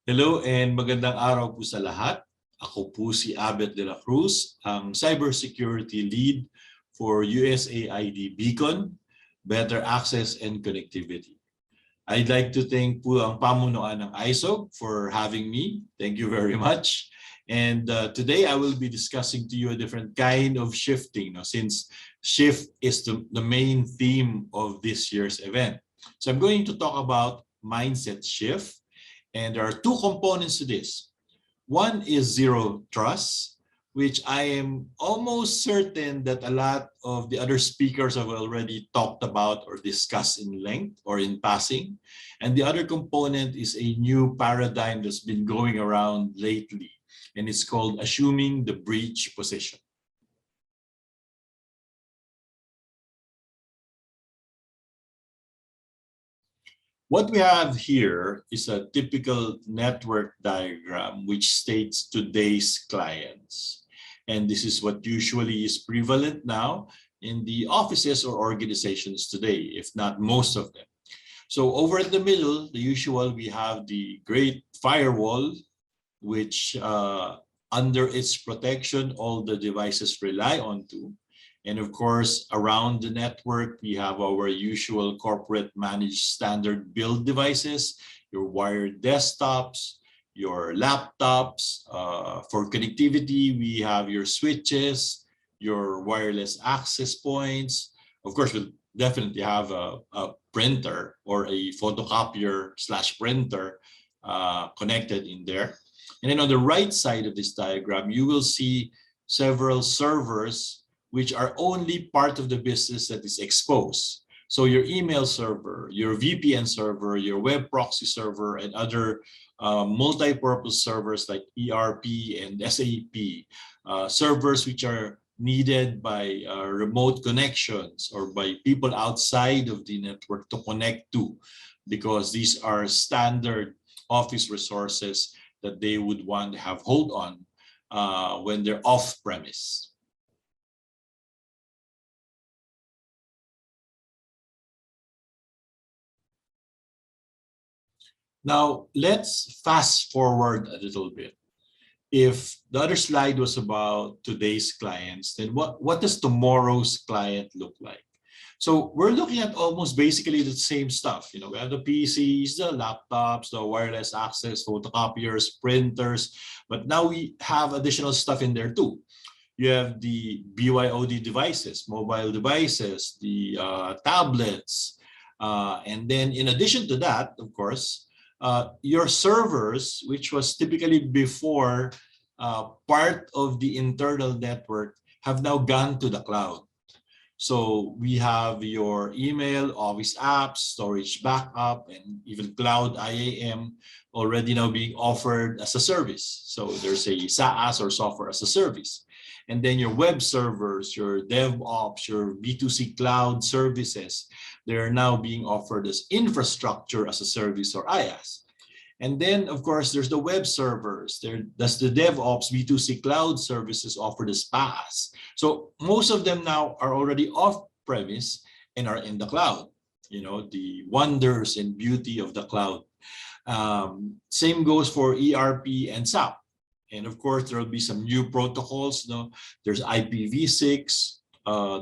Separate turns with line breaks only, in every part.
Hello and magandang araw po sa lahat. Ako po si Abet Dela Cruz, ang Cybersecurity Lead for USAID Beacon, Better Access and Connectivity. I'd like to thank po ang pamunuan ng ISOG for having me. Thank you very much. And today I will be discussing to you a different kind of shifting, since shift is the main theme of this year's event. So I'm going to talk about mindset shift. And there are two components to this. One is zero trust, which I am almost certain that a lot of the other speakers have already talked about or discussed in length or in passing. And the other component is a new paradigm that's been going around lately, and it's called assuming the breach position. What we have here is a typical network diagram which states today's clients. And this is what usually is prevalent now in the offices or organizations today, if not most of them. So over in the middle, the usual, we have the great firewall, which under its protection, all the devices rely on to. And of course, around the network, we have our usual corporate managed standard build devices, your wired desktops, your laptops. For connectivity, we have your switches, your wireless access points. Of course, we'll definitely have a printer or a photocopier / printer connected in there. And then on the right side of this diagram, you will see several servers which are only part of the business that is exposed. So your email server, your VPN server, your web proxy server, and other multi-purpose servers like ERP and SAP, servers which are needed by remote connections or by people outside of the network to connect to, because these are standard office resources that they would want to have hold on when they're off premise. Now, let's fast forward a little bit. If the other slide was about today's clients, then what does tomorrow's client look like? So we're looking at almost basically the same stuff. We have the PCs, the laptops, the wireless access, photocopiers, printers, but now we have additional stuff in there too. You have the BYOD devices, mobile devices, the tablets, and then in addition to that, of course, your servers, which was typically before part of the internal network, have now gone to the cloud. So we have your email, Office apps, storage backup, and even cloud IAM already now being offered as a service. So there's a SaaS or software as a service. And then your web servers, your DevOps, your B2C cloud services, they are now being offered as infrastructure as a service or IaaS. And then, of course, there's the web servers. That's the DevOps B2C cloud services offered as PaaS. So most of them now are already off-premise and are in the cloud. The wonders and beauty of the cloud. Same goes for ERP and SAP. And of course, there will be some new protocols. There's IPv6,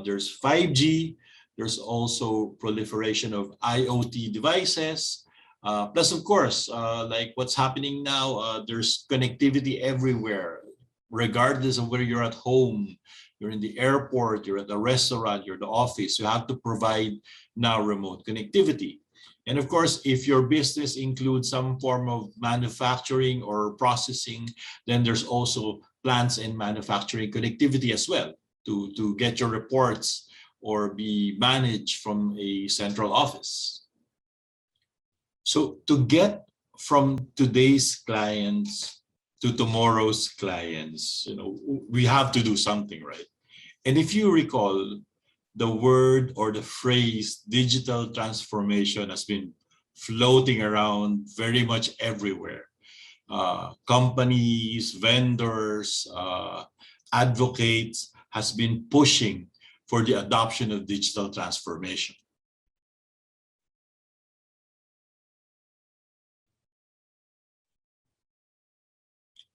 there's 5G, there's also proliferation of IoT devices. Plus, of course, like what's happening now, there's connectivity everywhere, regardless of whether you're at home, you're in the airport, you're at the restaurant, you're at the office, you have to provide now remote connectivity. And of course, if your business includes some form of manufacturing or processing, then there's also plants and manufacturing connectivity as well to get your reports or be managed from a central office. So to get from today's clients to tomorrow's clients, we have to do something, right? And if you recall, the word or the phrase digital transformation has been floating around very much everywhere. Companies, vendors, advocates has been pushing for the adoption of digital transformation.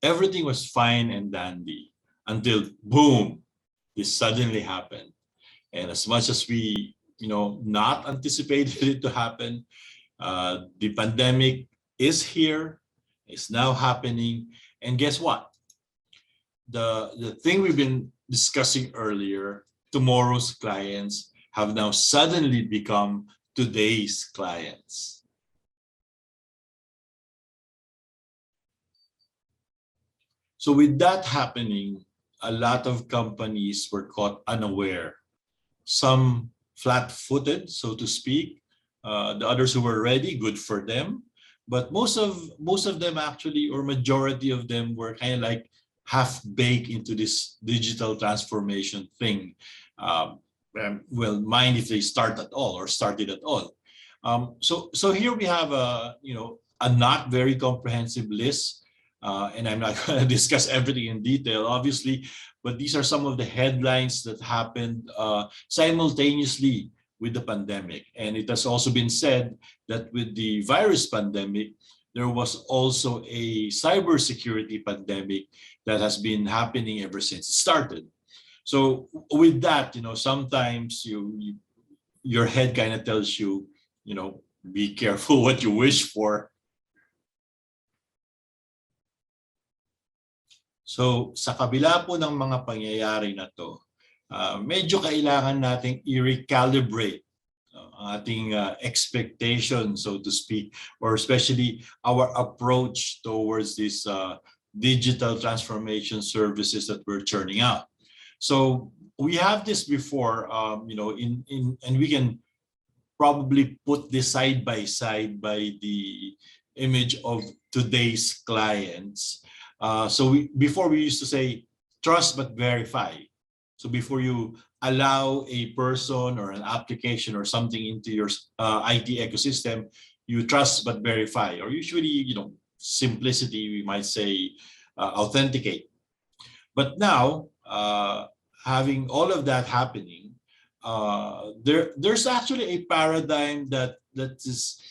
everything was fine and dandy until boom, this suddenly happened. And as much as we, not anticipated it to happen, the pandemic is here, is now happening. And guess what? The thing we've been discussing earlier, tomorrow's clients have now suddenly become today's clients. So with that happening, a lot of companies were caught unaware. Some flat-footed, so to speak. The others who were ready, good for them. But most of them actually, or majority of them, were kind of like half-baked into this digital transformation thing. Well, mind if they start at all or started at all. So here we have a not very comprehensive list. And I'm not going to discuss everything in detail, obviously, but these are some of the headlines that happened simultaneously with the pandemic. And it has also been said that with the virus pandemic, there was also a cybersecurity pandemic that has been happening ever since it started. So with that, sometimes your head kind of tells you, be careful what you wish for. So sa kabila po ng mga pangyayari na to, medyo kailangan nating i-recalibrate ang ating expectation, so to speak, or especially our approach towards these digital transformation services that we're churning out. So we have this before, and we can probably put this side by the image of today's clients. So before we used to say trust but verify. So before you allow a person or an application or something into your IT ecosystem, you trust but verify, or usually, simplicity, we might say authenticate. But now, having all of that happening, there's actually a paradigm that is,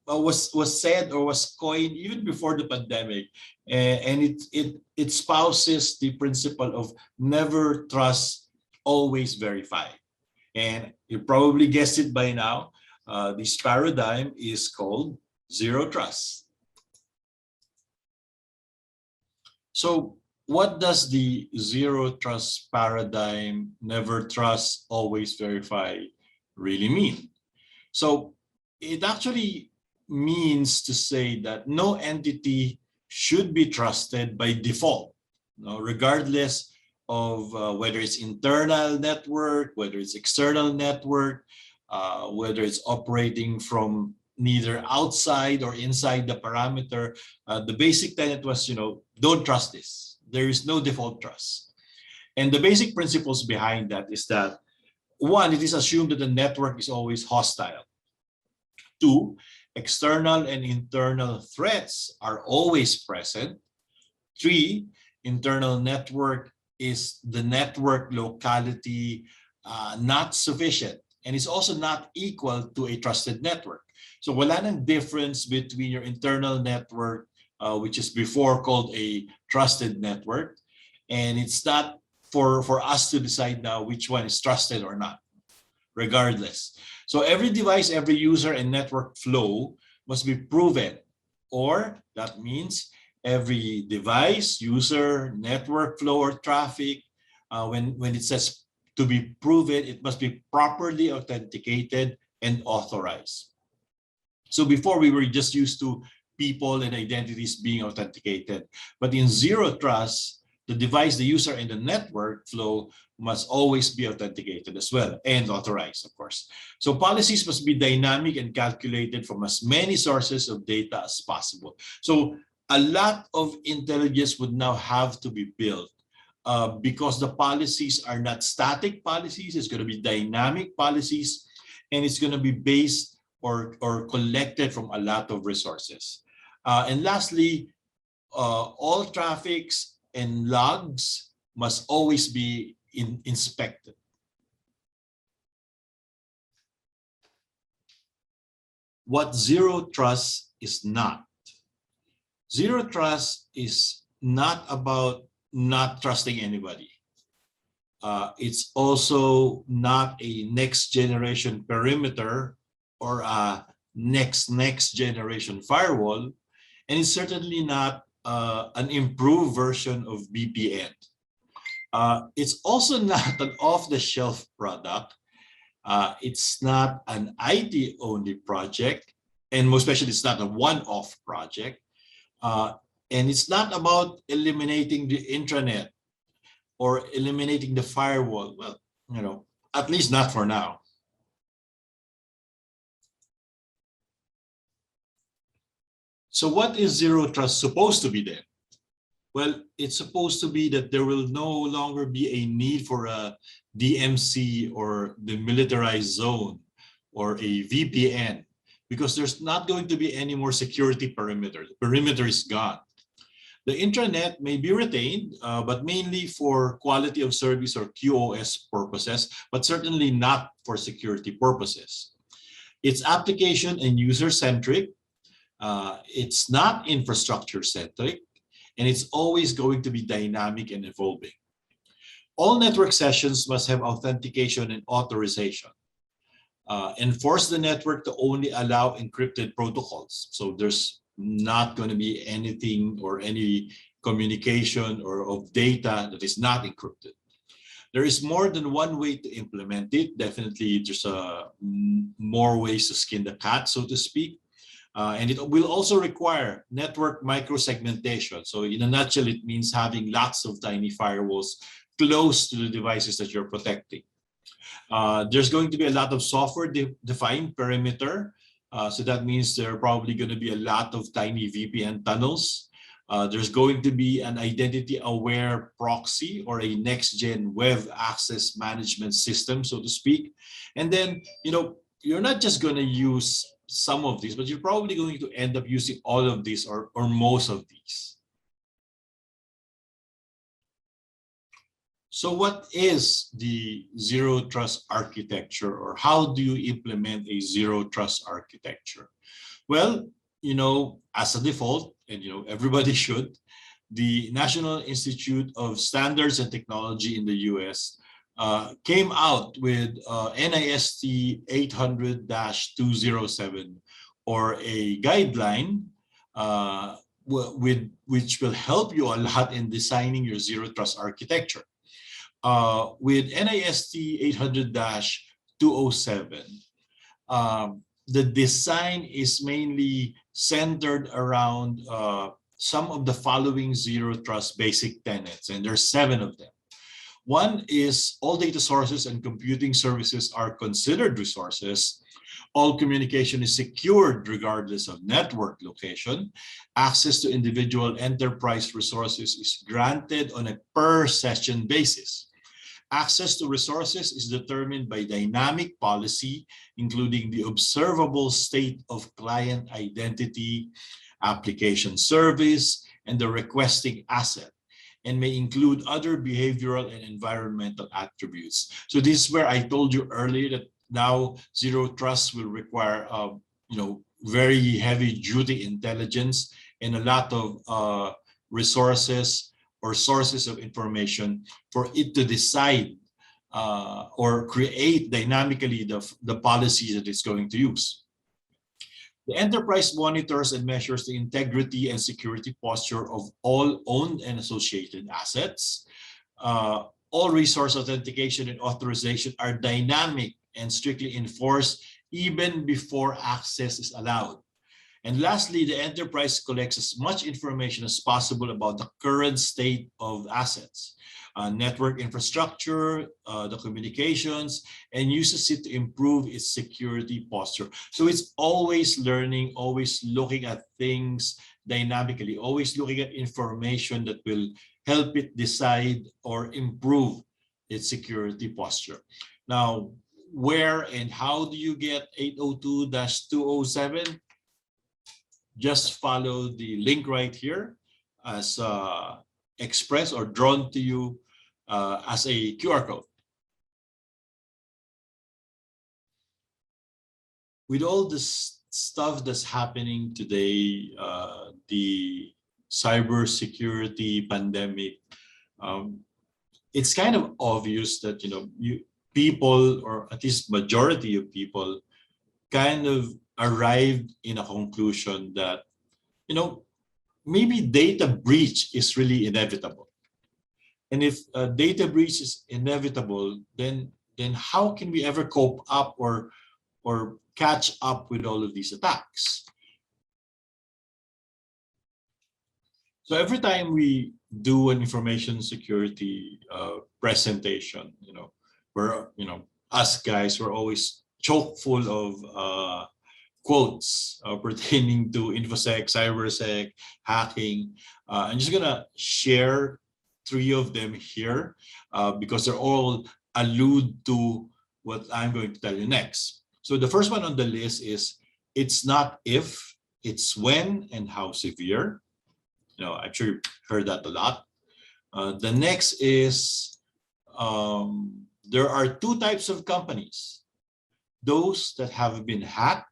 was said or was coined even before the pandemic, and it espouses the principle of never trust, always verify. And you probably guessed it by now. This paradigm is called zero trust. So what does the zero trust paradigm, never trust, always verify, really mean? So it actually means to say that no entity should be trusted by default, regardless of whether it's internal network, whether it's external network, whether it's operating from neither outside or inside the parameter. The basic tenet was, don't trust this. There is no default trust. And the basic principles behind that is that, one, it is assumed that the network is always hostile. Two, external and internal threats are always present. Three, internal network is the network locality not sufficient, and it's also not equal to a trusted network. So wala nang difference between your internal network, which is before called a trusted network, and it's not for us to decide now which one is trusted or not, regardless. So every device, every user, and network flow must be proven, or that means every device, user, network flow, or traffic, when it says to be proven, it must be properly authenticated and authorized. So before, we were just used to people and identities being authenticated, but in zero trust, the device, the user, and the network flow must always be authenticated as well, and authorized, of course. So policies must be dynamic and calculated from as many sources of data as possible. So a lot of intelligence would now have to be built because the policies are not static policies. It's going to be dynamic policies, and it's going to be based or collected from a lot of resources. And lastly, all traffics and logs must always be inspected. What zero trust is not. Zero trust is not about not trusting anybody. It's also not a next generation perimeter or a next generation firewall, and it's certainly not an improved version of VPN. It's also not an off-the-shelf product. It's not an IT-only project, and most especially it's not a one-off project. And it's not about eliminating the intranet or eliminating the firewall. Well, you know, at least not for now. So what is zero trust supposed to be then? Well, it's supposed to be that there will no longer be a need for a DMC or the militarized zone or a VPN, because there's not going to be any more security perimeter. The perimeter is gone. The intranet may be retained, but mainly for quality of service or QoS purposes, but certainly not for security purposes. It's application and user-centric. It's not infrastructure-centric, and it's always going to be dynamic and evolving. All network sessions must have authentication and authorization. Enforce the network to only allow encrypted protocols. So there's not going to be anything or any communication or of data that is not encrypted. There is more than one way to implement it. Definitely there's more ways to skin the cat, so to speak. And it will also require network microsegmentation. So in a nutshell, it means having lots of tiny firewalls close to the devices that you're protecting. There's going to be a lot of software-defined perimeter. So that means there are probably going to be a lot of tiny VPN tunnels. There's going to be an identity-aware proxy or a next-gen web access management system, so to speak. And then, you know, you're not just going to use some of these, but you're probably going to end up using all of these or most of these. So what is the zero trust architecture, or how do you implement a zero trust architecture? Well, you know, as a default, and you know, everybody should, the National Institute of Standards and Technology in the US came out with NIST 800-207, or a guideline which will help you a lot in designing your zero trust architecture. With NIST 800-207, the design is mainly centered around some of the following zero trust basic tenets, and there's 7 of them. One is all data sources and computing services are considered resources. All communication is secured regardless of network location. Access to individual enterprise resources is granted on a per session basis. Access to resources is determined by dynamic policy, including the observable state of client identity, application service, and the requesting asset, and may include other behavioral and environmental attributes. So this is where I told you earlier that now zero trust will require you know, very heavy duty intelligence and a lot of resources or sources of information for it to decide or create dynamically the policies that it's going to use. The enterprise monitors and measures the integrity and security posture of all owned and associated assets. All resource authentication and authorization are dynamic and strictly enforced even before access is allowed. And lastly, the enterprise collects as much information as possible about the current state of assets, network infrastructure, the communications, and uses it to improve its security posture. So it's always learning, always looking at things dynamically, always looking at information that will help it decide or improve its security posture. Now, where and how do you get 802-207? Just follow the link right here as expressed or drawn to you as a QR code. With all this stuff that's happening today, the cybersecurity pandemic, it's kind of obvious that people, or at least majority of people, kind of arrived in a conclusion that maybe data breach is really inevitable. And if a data breach is inevitable, then how can we ever cope up or catch up with all of these attacks? So every time we do an information security presentation, we're us guys, we're always chock full of quotes pertaining to InfoSec, CyberSec, hacking. I'm just gonna share 3 of them here because they're all allude to what I'm going to tell you next. So the first one on the list is, it's not if, it's when and how severe. I'm sure you've heard that a lot. The next is, there are 2 types of companies: those that have been hacked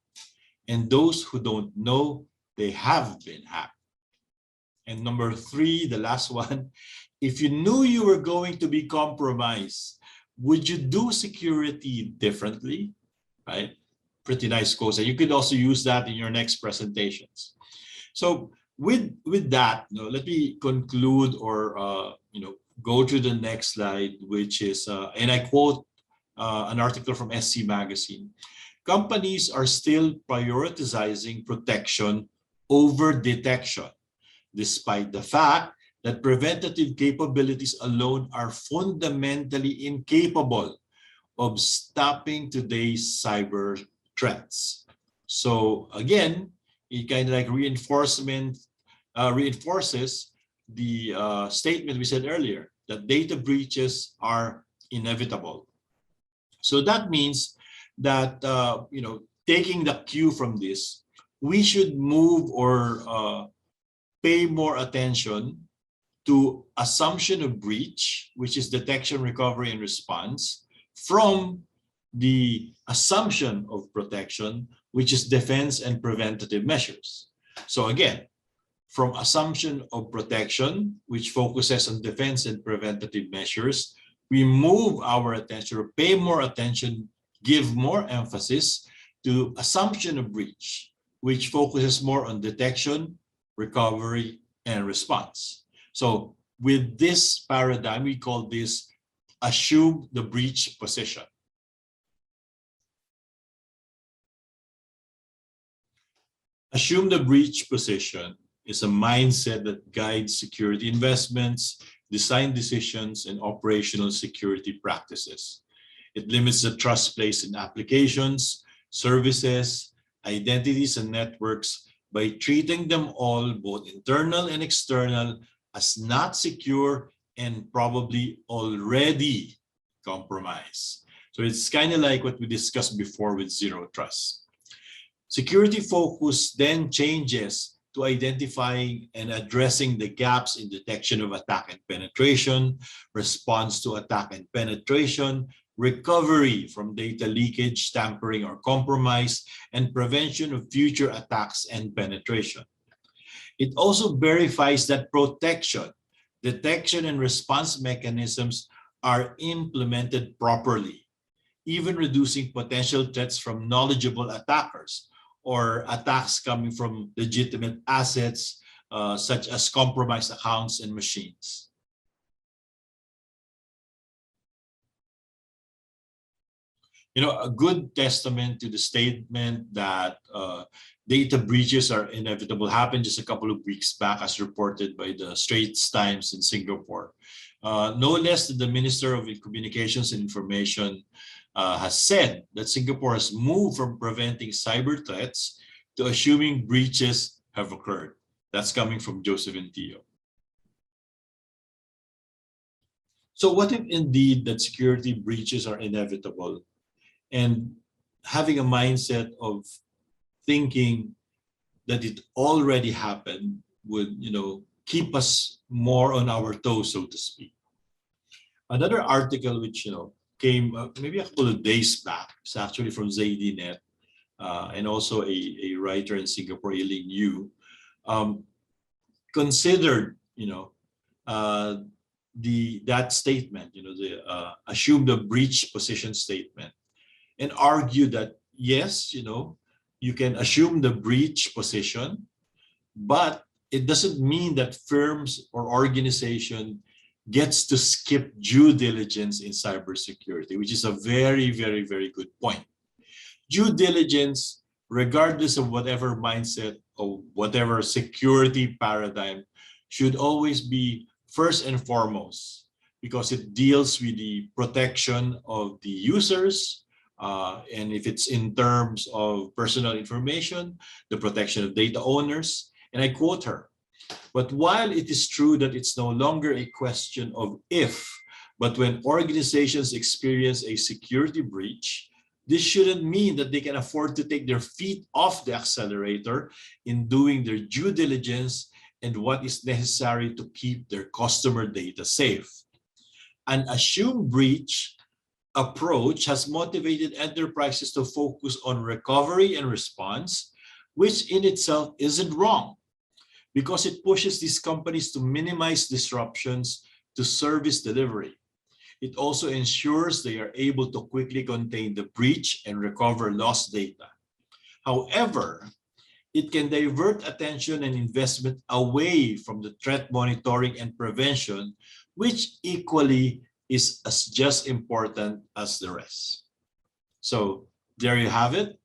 and those who don't know they have been hacked. And number 3, the last one, if you knew you were going to be compromised, would you do security differently? Right? Pretty nice quotes. And you could also use that in your next presentations. So with that, let me conclude or go to the next slide, which is, and I quote an article from SC Magazine. Companies are still prioritizing protection over detection, despite the fact that preventative capabilities alone are fundamentally incapable of stopping today's cyber threats. So again, it kind of like reinforces the statement we said earlier, that data breaches are inevitable. So that means that taking the cue from this, we should move or pay more attention to assumption of breach, which is detection, recovery, and response, from the assumption of protection, which is defense and preventative measures. So again, from assumption of protection, which focuses on defense and preventative measures, we move our attention or pay more attention, give more emphasis to assumption of breach, which focuses more on detection, recovery, and response. So with this paradigm, we call this assume the breach position. Assume the breach position is a mindset that guides security investments, design decisions, and operational security practices. It limits the trust placed in applications, services, identities, and networks by treating them all, both internal and external, as not secure and probably already compromised. So it's kind of like what we discussed before with zero trust. Security focus then changes to identifying and addressing the gaps in detection of attack and penetration, response to attack and penetration, recovery from data leakage, tampering, or compromise, and prevention of future attacks and penetration. It also verifies that protection, detection, and response mechanisms are implemented properly, even reducing potential threats from knowledgeable attackers or attacks coming from legitimate assets, such as compromised accounts and machines. A good testament to the statement that data breaches are inevitable happened just a couple of weeks back, as reported by the Straits Times in Singapore. No less than the Minister of Communications and Information has said that Singapore has moved from preventing cyber threats to assuming breaches have occurred. That's coming from Joseph Tio. So what if indeed that security breaches are inevitable, and having a mindset of thinking that it already happened would, keep us more on our toes, so to speak? Another article which, came maybe a couple of days back, it's actually from ZDNet, and also a writer in Singapore, Eileen Yu, considered, that statement, the assume the breach position statement, and argue that yes, you can assume the breach position, but it doesn't mean that firms or organization gets to skip due diligence in cybersecurity, which is a very, very, very good point. Due diligence, regardless of whatever mindset or whatever security paradigm, should always be first and foremost, because it deals with the protection of the users, and if it's in terms of personal information, the protection of data owners. And I quote her, "But while it is true that it's no longer a question of if, but when organizations experience a security breach, this shouldn't mean that they can afford to take their feet off the accelerator in doing their due diligence and what is necessary to keep their customer data safe. An assumed breach approach has motivated enterprises to focus on recovery and response, which in itself isn't wrong, because it pushes these companies to minimize disruptions to service delivery. It also ensures they are able to quickly contain the breach and recover lost data. However, it can divert attention and investment away from the threat monitoring and prevention, which equally is as just important as the rest." So there you have it.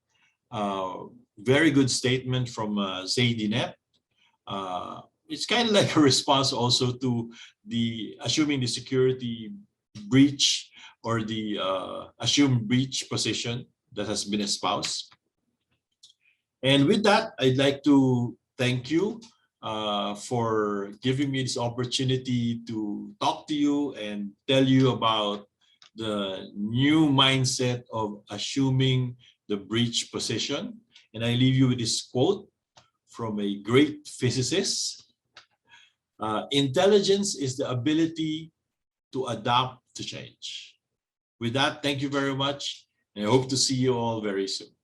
Very good statement from Zaidinet. It's kind of like a response also to the assuming the security breach or the assumed breach position that has been espoused. And with that, I'd like to thank you for giving me this opportunity to talk to you and tell you about the new mindset of assuming the breach position. And I leave you with this quote from a great physicist. "Intelligence is the ability to adapt to change." With that, thank you very much, and I hope to see you all very soon.